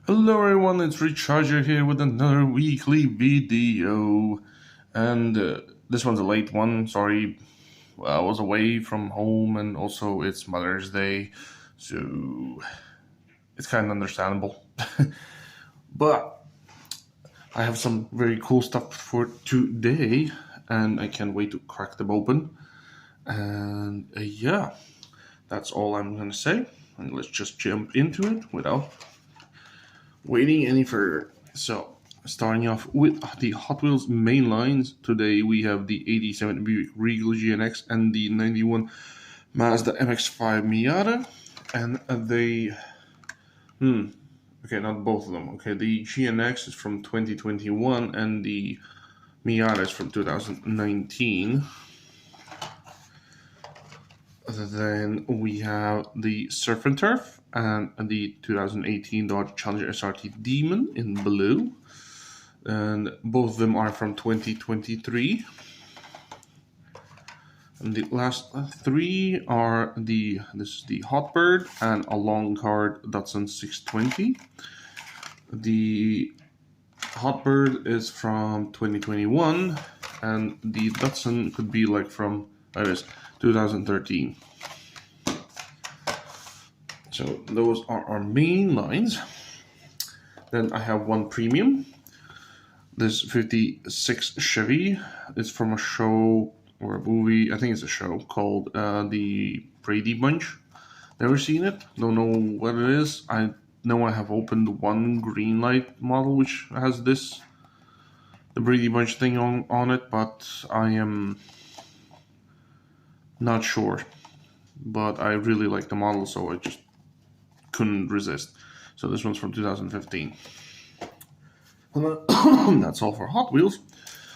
Hello everyone, it's Recharger here with another weekly video. And this one's a late one, sorry. I was away from home and also it's Mother's Day, so it's kind of understandable. But I have some very cool stuff for today and I can't wait to crack them open. And yeah, that's all I'm gonna say. And let's just jump into it without waiting any further. So, starting off with the Hot Wheels main lines, today we have the 87 Buick Regal GNX and the 91 Mazda MX-5 Miata, and okay, not both of them. Okay, the GNX is from 2021 and the Miata is from 2019. Then we have the Surf and Turf and the 2018 Dodge Challenger SRT Demon in blue. And both of them are from 2023. And the last three are this is the Hotbird and a long card Datsun 620. The Hotbird is from 2021 and the Datsun could be like from 2013. So those are our main lines. Then I have one premium. This 56 Chevy is from a show or a movie, I think it's a show called the Brady Bunch. Never seen it, don't know what it is. I know I have opened one green light model which has the Brady Bunch thing on it, but I am not sure. But I really like the model, so I just couldn't resist. So this one's from 2015. That's all for Hot Wheels.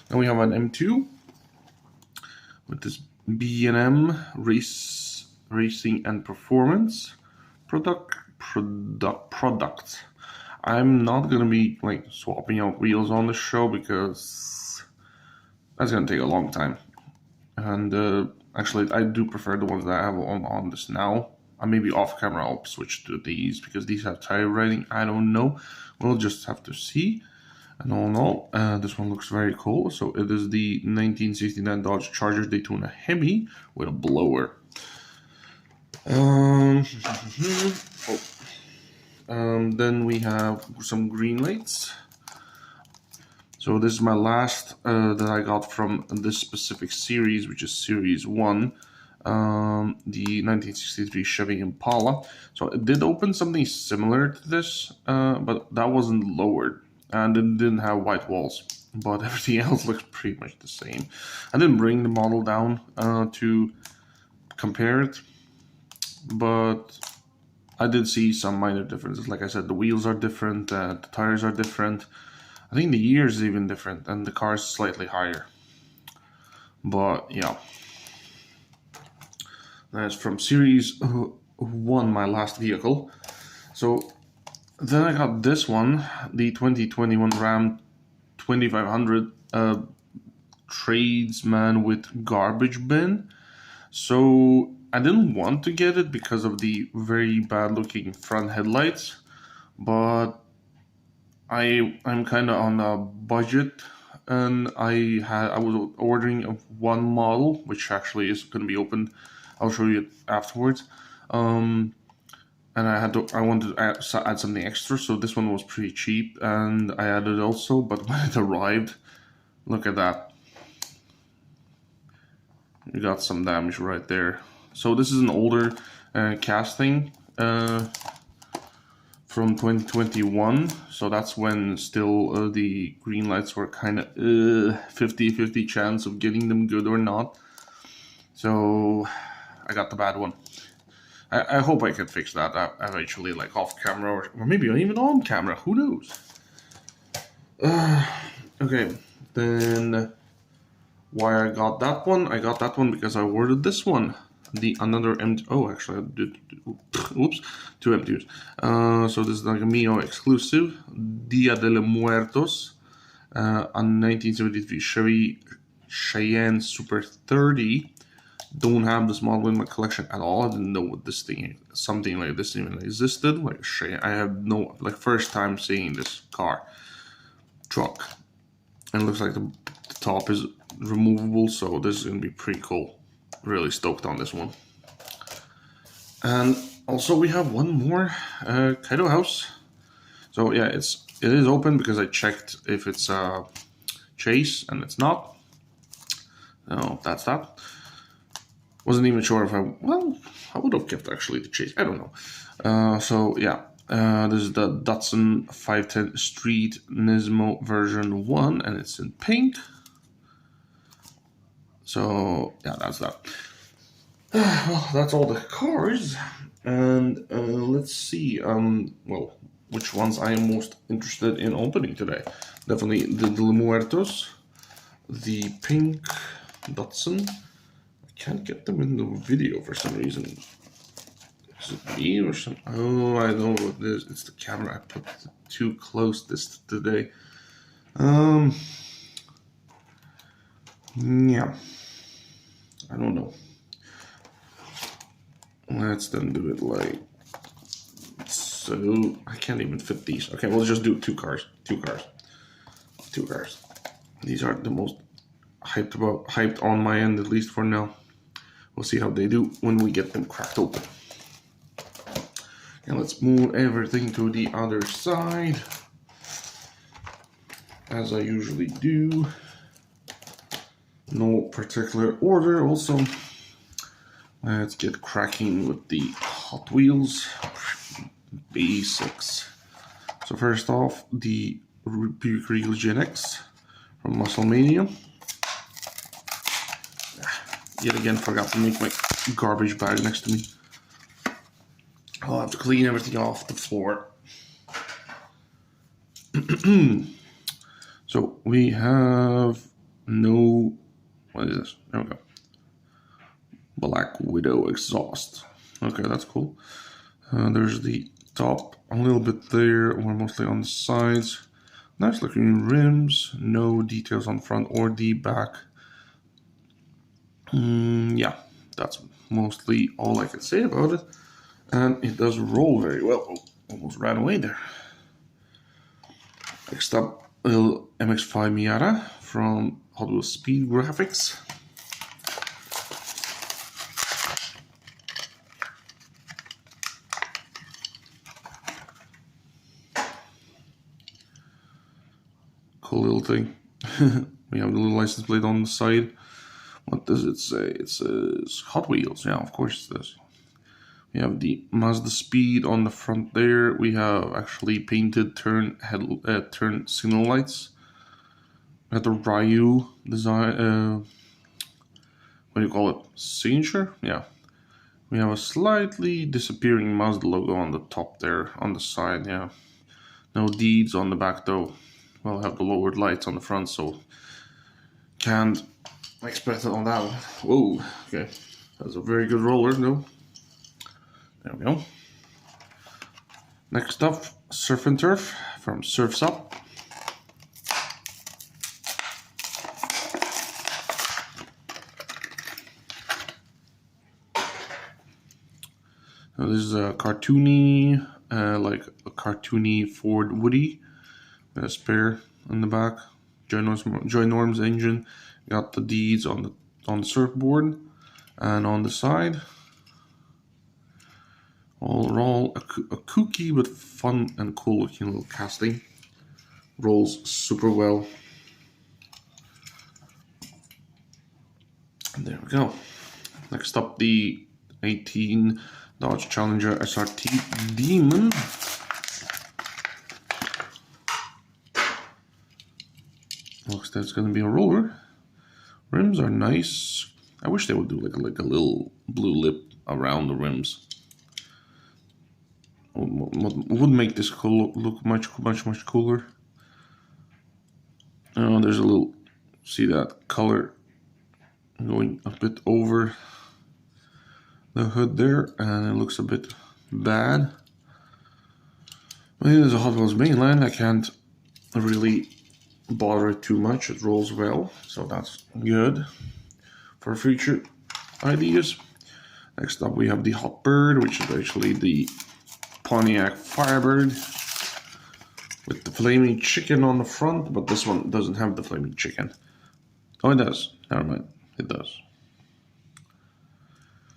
Then we have an M2 with this B&M Racing and Performance products. I'm not gonna be like swapping out wheels on the show because that's gonna take a long time. And actually, I do prefer the ones that I have on this now. Maybe off camera I'll switch to these because these have tire rating. I don't know. We'll just have to see. And all in all, this one looks very cool. So it is the 1969 Dodge Charger Daytona Hemi with a blower. Then we have some green lights. So this is my last that I got from this specific series, which is Series 1. The 1963 Chevy Impala. So it did open something similar to this, but that wasn't lowered and it didn't have white walls, but everything else looks pretty much the same. I didn't bring the model down to compare it, but I did see some minor differences. Like I said, the wheels are different, the tires are different. I think the year is even different and the car is slightly higher. But yeah. That's from Series 1, my last vehicle. So then I got this one, the 2021 Ram 2500 Tradesman with garbage bin. So I didn't want to get it because of the very bad looking front headlights, but I'm kind of on a budget, and I was ordering one model, which actually is going to be opened. I'll show you it afterwards. And I wanted to add something extra, so this one was pretty cheap, and I added it also. But when it arrived, look at that. You got some damage right there. So this is an older casting from 2021. So that's when still the green lights were kind of 50-50 chance of getting them good or not. So I got the bad one. I hope I can fix that eventually, like off camera or maybe even on camera. Who knows? Okay, then why I got that one? I got that one because I ordered this one. Another M2. Oh, actually, I did. Oops, two M2s. So this is like a Mio exclusive, Dia de los Muertos, a 1973 Chevy Cheyenne Super 30. don't have this model in my collection at all. I didn't know what this thing, something like this even existed. Like I have no, like first time seeing this truck. And it looks like the top is removable, so this is gonna be pretty cool. Really stoked on this one. And also we have one more Kaido house. So yeah, it is open because I checked if it's a chase, and it's not. No, that's that. Wasn't even sure if I would have kept actually the chase. I don't know. So yeah, this is the Datsun 510 Street Nismo version 1, and it's in pink. So yeah, that's that. Well, that's all the cars, and let's see. Well, which ones I am most interested in opening today? Definitely the Muertos, the pink Datsun. I can't get them in the video for some reason. Is it me or some? Oh, I know what it is. It's the camera. I put too close this today. Yeah. I don't know. Let's then do it like so. I can't even fit these. Okay, we'll just do two cars. These are the most hyped on my end, at least for now. We'll see how they do when we get them cracked open. And let's move everything to the other side, as I usually do. No particular order. Also, let's get cracking with the Hot Wheels basics. So first off, the Buick Regal Gen X from Musclemania. Yet again, forgot to make my garbage bag next to me. I'll have to clean everything off the floor. So we have no, what is this? There we go. Black Widow exhaust. Okay, that's cool. There's the top a little bit there, or mostly on the sides. Nice looking rims. No details on front or the back. Yeah, that's mostly all I can say about it. And it does roll very well. Oh, almost ran away there. Next up, a little MX-5 Miata from Hot Wheels Speed Graphics. Cool little thing. We have the little license plate on the side. What does it say? It says Hot Wheels. Yeah, of course it does. We have the Mazda Speed on the front there. We have actually painted turn signal lights. We have the Ryu design. What do you call it? Signature? Yeah. We have a slightly disappearing Mazda logo on the top there, on the side. Yeah. No deeds on the back though. We'll have the lowered lights on the front, so can't expect it on that one. Whoa. Okay. That's a very good roller though. There we go. Next up, Surf and Turf from Surf's Up. Now this is a cartoony, like a cartoony Ford Woody. Got a spare on the back. Ginorm's engine. Got the deeds on the surfboard and on the side. All a kooky but fun and cool looking little casting. Rolls super well. And there we go. Next up, the 18 Dodge Challenger SRT Demon. Looks like it's going to be a roller. Rims are nice. I wish they would do like a little blue lip around the rims. Would make this look much cooler. There's a little, see that color going a bit over the hood there, and it looks a bit bad. But it is a Hot Wheels mainline. I can't really bother it too much. It rolls well, so that's good for future ideas. Next up we have the Hot Bird, which is actually the Pontiac Firebird with the flaming chicken on the front, but this one doesn't have the flaming chicken. Oh, it does. Never mind. It does.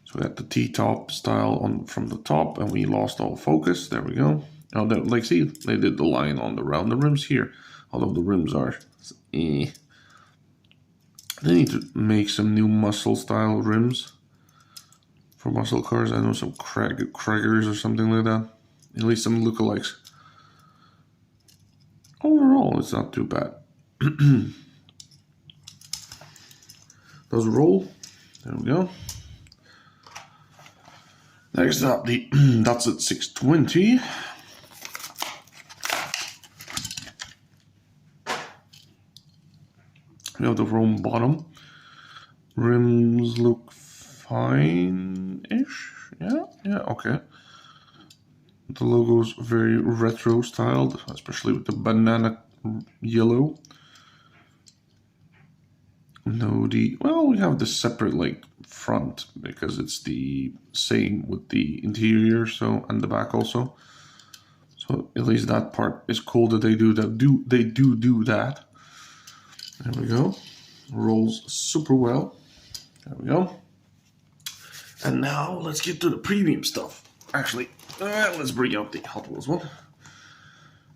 So we got the T-top style on from the top, and we lost all focus. There we go. Oh, like, see, they did the line on around the rims here, although the rims are They need to make some new muscle style rims for muscle cars. I know some Craggers or something like that. At least some lookalikes. Overall, it's not too bad. Does roll. There we go. Next up, the Datsun 620. We have the chrome bottom. Rims look fine-ish. Yeah, okay. The logo's very retro styled, especially with the banana yellow. No, well, we have the separate like front because it's the same with the interior, so, and the back also. So at least that part is cool that they do that. They do that. There we go. Rolls super well. There we go. And now let's get to the premium stuff. Actually, let's bring out the Hot Wheels one.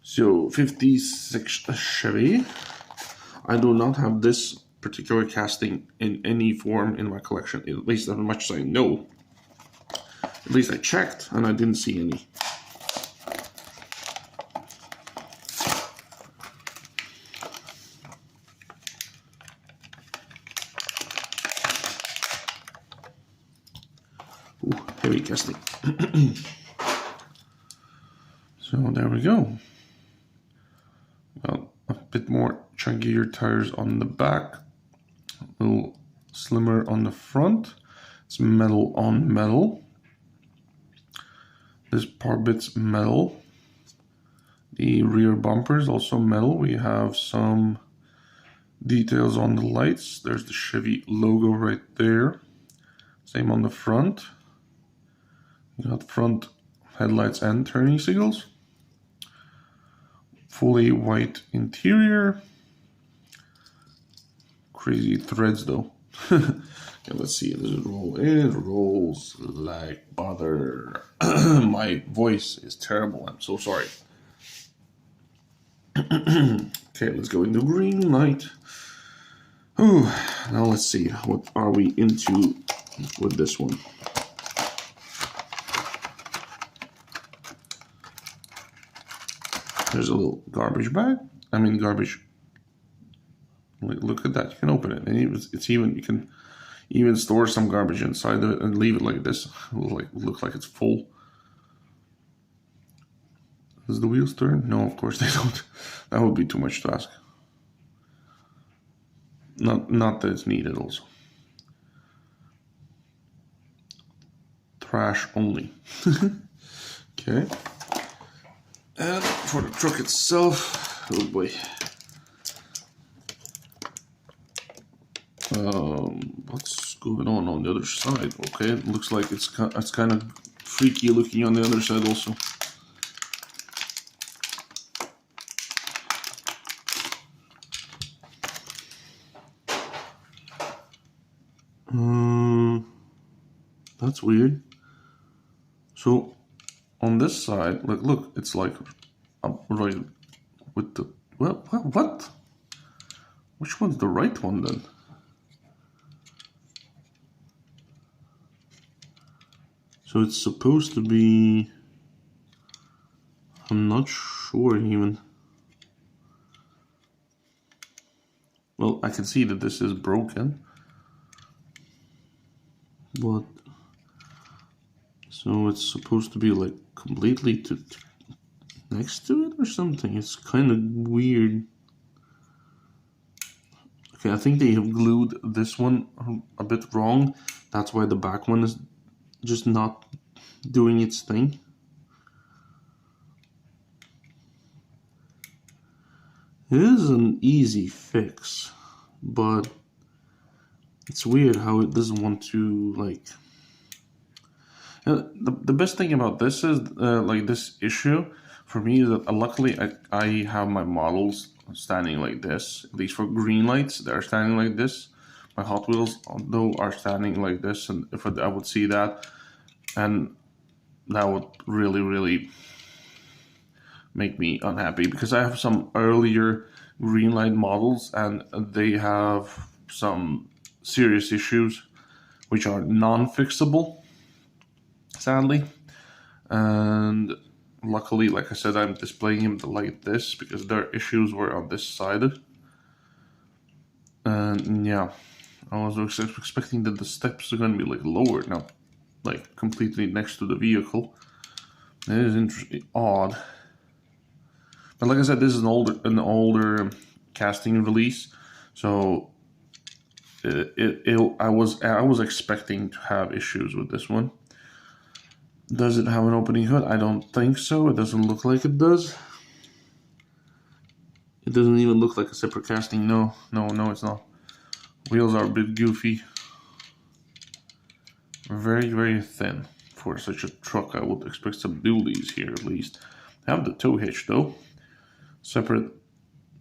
So 56 Chevy. I do not have this particular casting in any form in my collection, at least as much as I know. At least I checked and I didn't see any. Ooh, heavy casting. So there we go. Well, a bit more chunkier tires on the back. A little slimmer on the front. It's metal on metal. This part bit's metal. The rear bumper is also metal. We have some details on the lights. There's the Chevy logo right there. Same on the front. You got front headlights and turning signals. Fully white interior. Crazy threads though. Okay, let's see. Does it roll? It rolls like butter. My voice is terrible. I'm so sorry. Okay, let's go into green light. Ooh, now let's see. What are we into with this one? There's a little garbage bag. Garbage. Look at that. You can open it, and it's even. You can even store some garbage inside of it and leave it like this. It will look like it's full. Does the wheels turn? No, of course they don't. That would be too much to ask. Not that it's needed. Also, trash only. Okay. And for the truck itself, oh boy. What's going on the other side? Okay, it looks like it's kind of freaky looking on the other side also. That's weird. So on this side, look, it's like right with the what? Which one's the right one then? So it's supposed to be. I'm not sure even. Well, I can see that this is broken, but so it's supposed to be like completely next to it or something. It's kind of weird. Okay, I think they have glued this one a bit wrong. That's why the back one is just not doing its thing. It is an easy fix, but It's weird how it doesn't want to, like... the best thing about this is, like, this issue, for me, is that luckily I have my models standing like this. At least for green lights, they're standing like this. My Hot Wheels, though, are standing like this, and if I would see that, and that would really, really make me unhappy, because I have some earlier green light models, and they have some serious issues, which are non-fixable, sadly. And luckily, like I said, I'm displaying them like this because their issues were on this side. And yeah, I was expecting that the steps are going to be like lower, not like completely next to the vehicle. It is interesting, odd. But like I said, this is an older casting release, so I was expecting to have issues with this one. Does it have an opening hood? I don't think so. It doesn't look like it does. It doesn't even look like a separate casting. No, it's not. Wheels are a bit goofy. Very, very thin for such a truck. I would expect some dualies here at least. Have the tow hitch though. Separate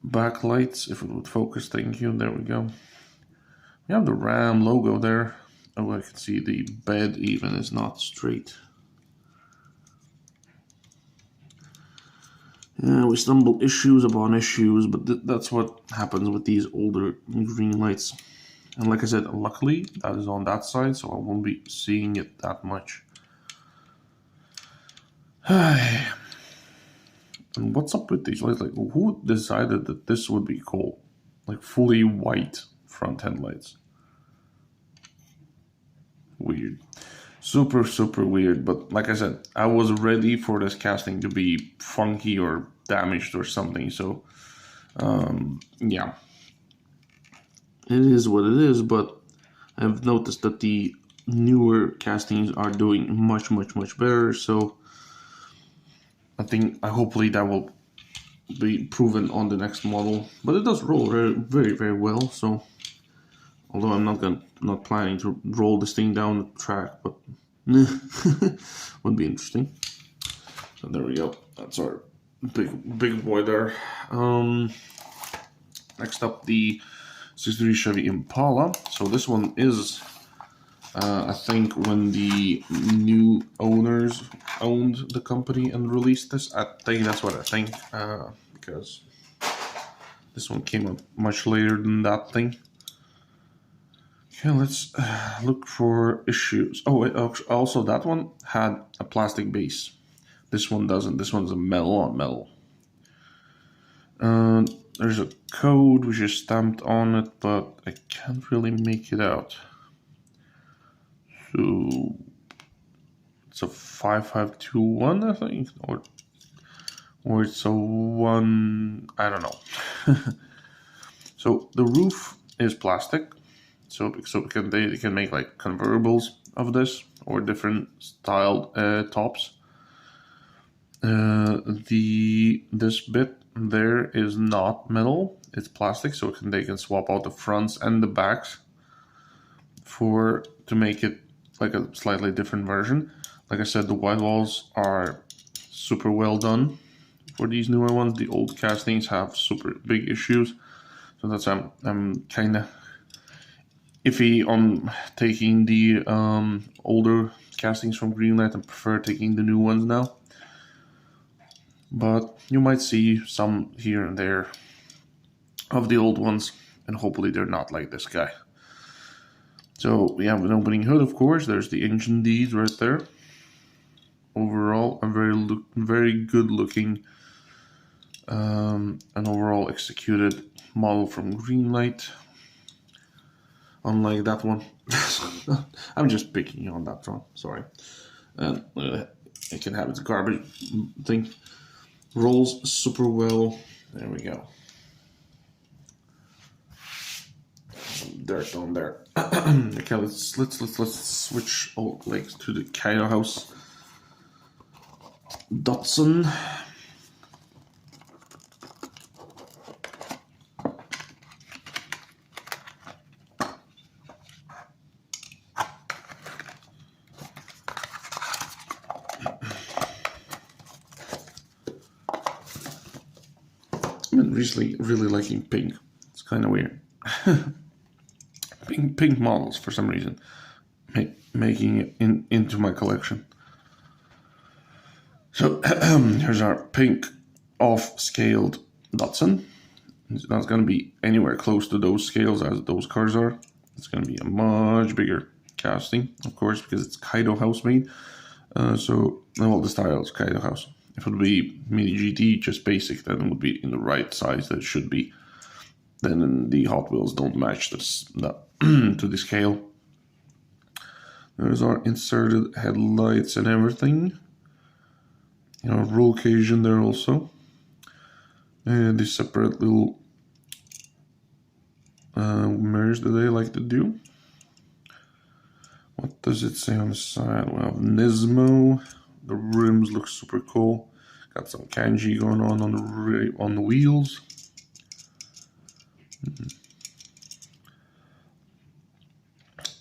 backlights, if it would focus. Thank you. There we go. We have the Ram logo there. Oh, I can see the bed even is not straight. Yeah, we stumble issues upon issues, but that's what happens with these older green lights. And like I said, luckily that is on that side, so I won't be seeing it that much. And what's up with these lights? Like, who decided that this would be cool? Like fully white front headlights. Weird. Super, super weird. But like I said, I was ready for this casting to be funky or damaged or something. So, yeah. It is what it is, but I've noticed that the newer castings are doing much, much, much better. So, hopefully that will be proven on the next model. But it does roll very, very, very well. So, although I'm not planning to roll this thing down the track, but would be interesting. So there we go. That's our big boy there. Next up, the 63 Chevy Impala. So this one is, I think, when the new owners owned the company and released this. I think that's what I think, because this one came up much later than that thing. Okay, let's look for issues. Oh, wait, also that one had a plastic base. This one doesn't. This one's a metal on metal. There's a code which is stamped on it, but I can't really make it out. So it's a 5521, I think, or it's a 1. I don't know. So the roof is plastic. So they can make like convertibles of this or different styled tops. This bit there is not metal; it's plastic. So they can swap out the fronts and the backs to make it like a slightly different version. Like I said, the white walls are super well done for these newer ones. The old castings have super big issues, so that's I'm kind of iffy on taking the older castings from Greenlight and prefer taking the new ones now. But you might see some here and there of the old ones, and hopefully they're not like this guy. So we have an opening hood, of course. There's the engine Ds right there. Overall, a very good looking and overall executed model from Greenlight. Unlike that one. I'm just picking on that one, sorry. And it can have its garbage thing. Rolls super well. There we go. Some dirt on there. Okay, let's switch legs to the Kyle House Datsun. I've been recently really liking pink. It's kind of weird. Pink models for some reason, making it into my collection. So here's our pink off-scaled Datsun. It's not going to be anywhere close to those scales as those cars are. It's going to be a much bigger casting, of course, because it's Kaido house made. Well, the style is Kaido house. If it would be Mini GT, just basic, then it would be in the right size that it should be. Then the Hot Wheels don't match this to the scale. There's our inserted headlights and everything. Roll cage in there also. And the separate little mirrors that they like to do. What does it say on the side? We have Nismo. The rims look super cool. Got some kanji going on the wheels.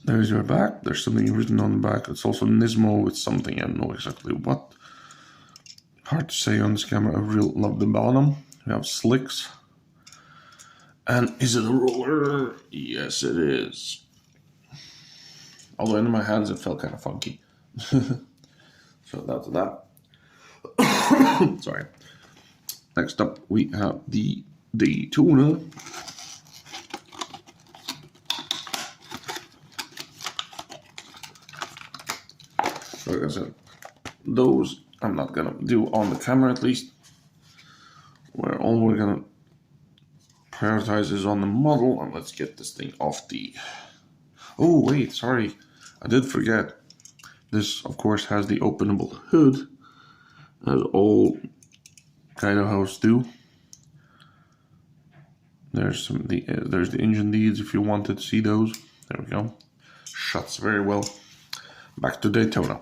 There's your back. There's something written on the back. It's also Nismo with something. I don't know exactly what. Hard to say on this camera. I really love the bottom. We have slicks. And is it a roller? Yes, it is. Although in my hands it felt kind of funky. So that's that. Sorry. Next up we have the Daytona. So like I said, those I'm not gonna do on the camera at least. All we're gonna prioritize is on the model, and let's get this thing off the... Oh wait, sorry, I did forget. This of course has the openable hood, as all Kaido house do. There's the engine leads if you wanted to see those. There we go. Shuts very well. Back to Daytona.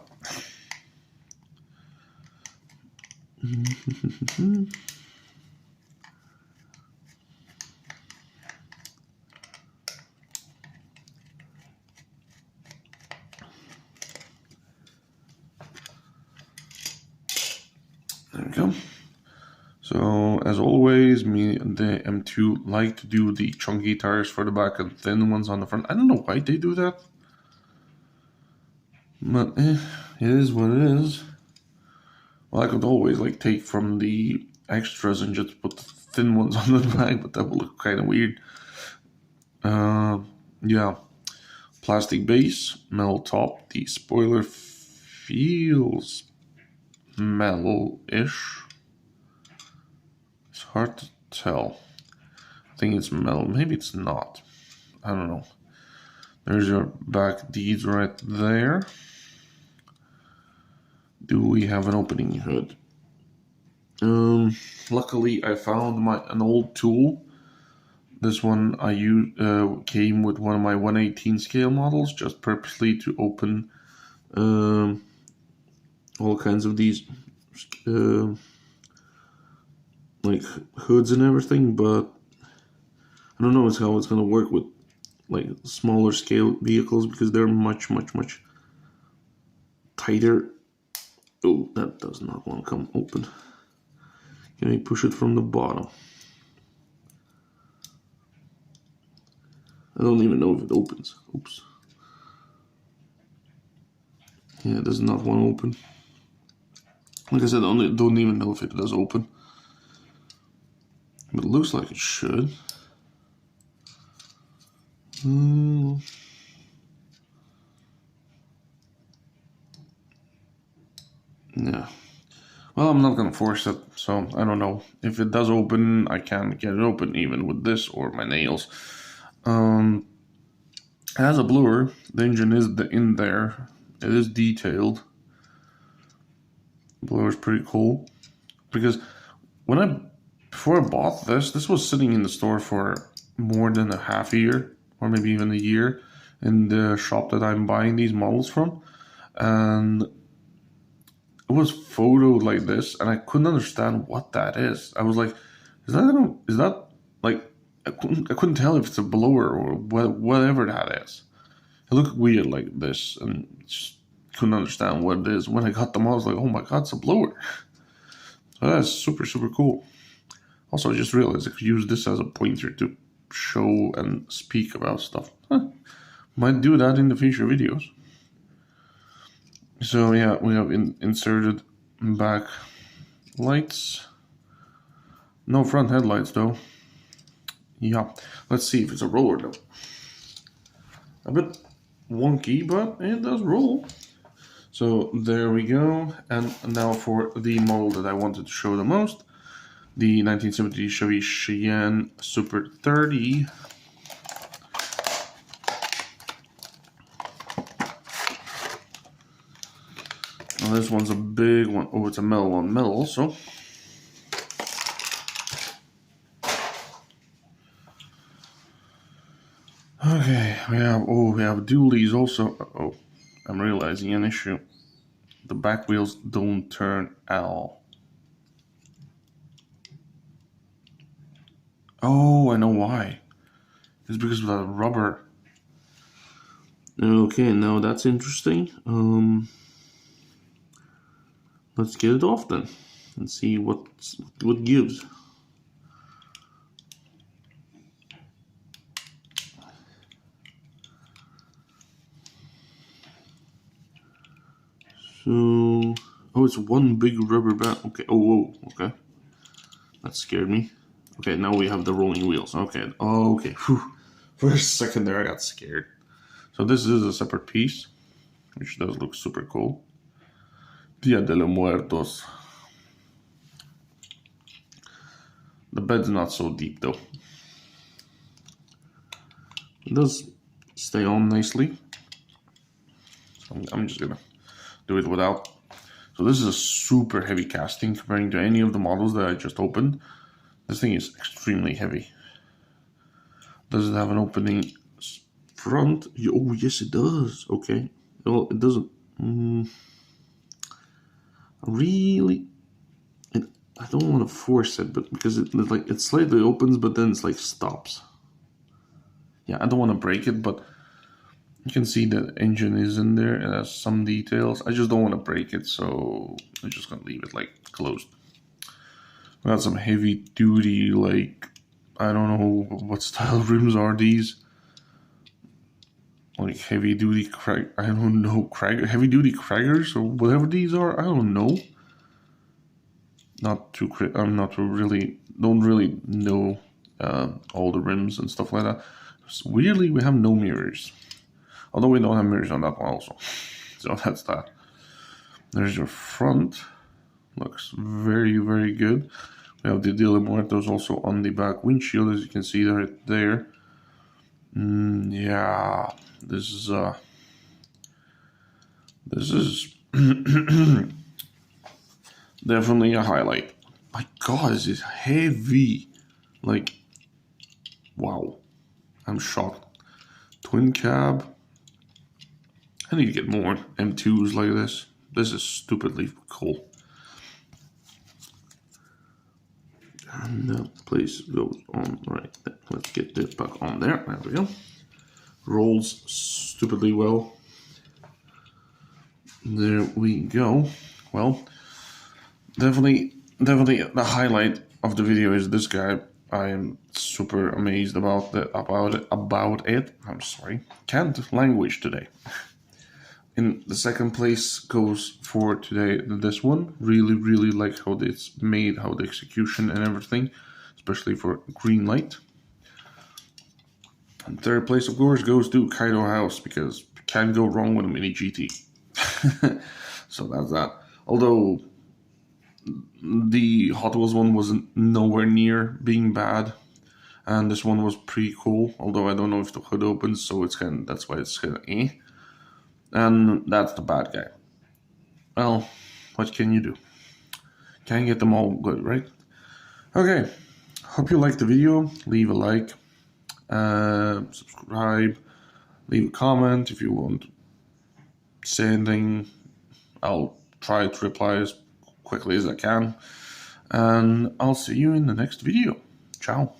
There we go. So as always, me and the M2 like to do the chunky tires for the back and thin ones on the front. I don't know why they do that, but it is what it is. Well, I could always take from the extras and just put the thin ones on the back, but that would look kind of weird. Yeah, plastic base, metal top. The spoiler feels metal-ish. It's hard to tell. I think it's metal. Maybe it's not. I don't know. There's your back deeds right there. Do we have an opening hood? Luckily, I found an old tool. This one I came with one of my 1/18 scale models, just purposely to open all kinds of these hoods and everything. But I don't know how it's gonna work with smaller scale vehicles, because they're much tighter. Oh, that does not want to come open. Can we push it from the bottom? I don't even know if it opens. Oops. Yeah, it does not want to open. Like I said, I don't even know if it does open. But it looks like it should. Yeah. Well, I'm not gonna force it, so I don't know. If it does open, I can't get it open even with this or my nails. It has a blower. The engine is in there. It is detailed. The blower is pretty cool, because before I bought this was sitting in the store for more than a half a year, or maybe even a year, in the shop that I'm buying these models from, and it was photoed like this, and I couldn't understand what that is. I was like, is that I couldn't tell if it's a blower or whatever that is. It looked weird like this, and just couldn't understand what it is. When I got them, I was like, oh my god, it's a blower. So that's super cool. Also, I just realized I could use this as a pointer to show and speak about stuff. Might do that in the future videos. So yeah, we have inserted back lights. No front headlights though. Yeah, let's see if it's a roller though. A bit wonky, but it does roll. So there we go. And now for the model that I wanted to show the most, the 1970 Chevy Cheyenne Super 30. Now this one's a big one. Oh, it's a metal on metal also. Okay, we have dualies also. Oh, I'm realizing an issue. The back wheels don't turn at all. Oh, I know why. It's because of the rubber. Okay, now that's interesting. Let's get it off then and see what gives. So, oh, it's one big rubber band. Okay. Oh, whoa. Okay. That scared me. Okay, now we have the rolling wheels. Okay. Oh, okay. Whew. For a second there, I got scared. So this is a separate piece, which does look super cool. Dia de los Muertos. The bed's not so deep though. It does stay on nicely. So I'm just gonna do it without. So this is a super heavy casting comparing to any of the models that I just opened. This thing is extremely heavy. Does it have an opening front? Oh yes, it does. Okay. Well, it doesn't. Really, I don't want to force it, but because it slightly opens, but then it's like stops. Yeah, I don't want to break it, but you can see the engine is in there. It has some details. I just don't want to break it, so I'm just gonna leave it like closed. We got some heavy duty, like I don't know what style rims are these. Like heavy duty I don't know, heavy duty Craggers or whatever these are. I don't know. Don't really know all the rims and stuff like that. So weirdly, we have no mirrors. Although we don't have mirrors on that one also. So that's that. There's your front. Looks very, very good. We have the Dia de los Muertos also on the back windshield, as you can see right there. Yeah, this is definitely a highlight. My God, this is heavy. Like, wow, I'm shocked. Twin cab. I need to get more M2s like this. This is stupidly cool. And the place goes on right there. Let's get this back on there. There we go. Rolls stupidly well. There we go. Well, definitely the highlight of the video is this guy. I am super amazed about it. I'm sorry, can't language today. In the second place goes for today this one. Really like how it's made, how the execution and everything, especially for green light. And third place, of course, goes to Kaido House because can't go wrong with a Mini GT. So that's that. Although the Hot Wheels one wasn't nowhere near being bad, and this one was pretty cool. Although I don't know if the hood opens, so that's why it's kind of eh. And that's the bad guy. Well, what can you do? Can't get them all good, right? Okay, hope you liked the video. Leave a like, subscribe, leave a comment if you want to say anything. I'll try to reply as quickly as I can. And I'll see you in the next video. Ciao.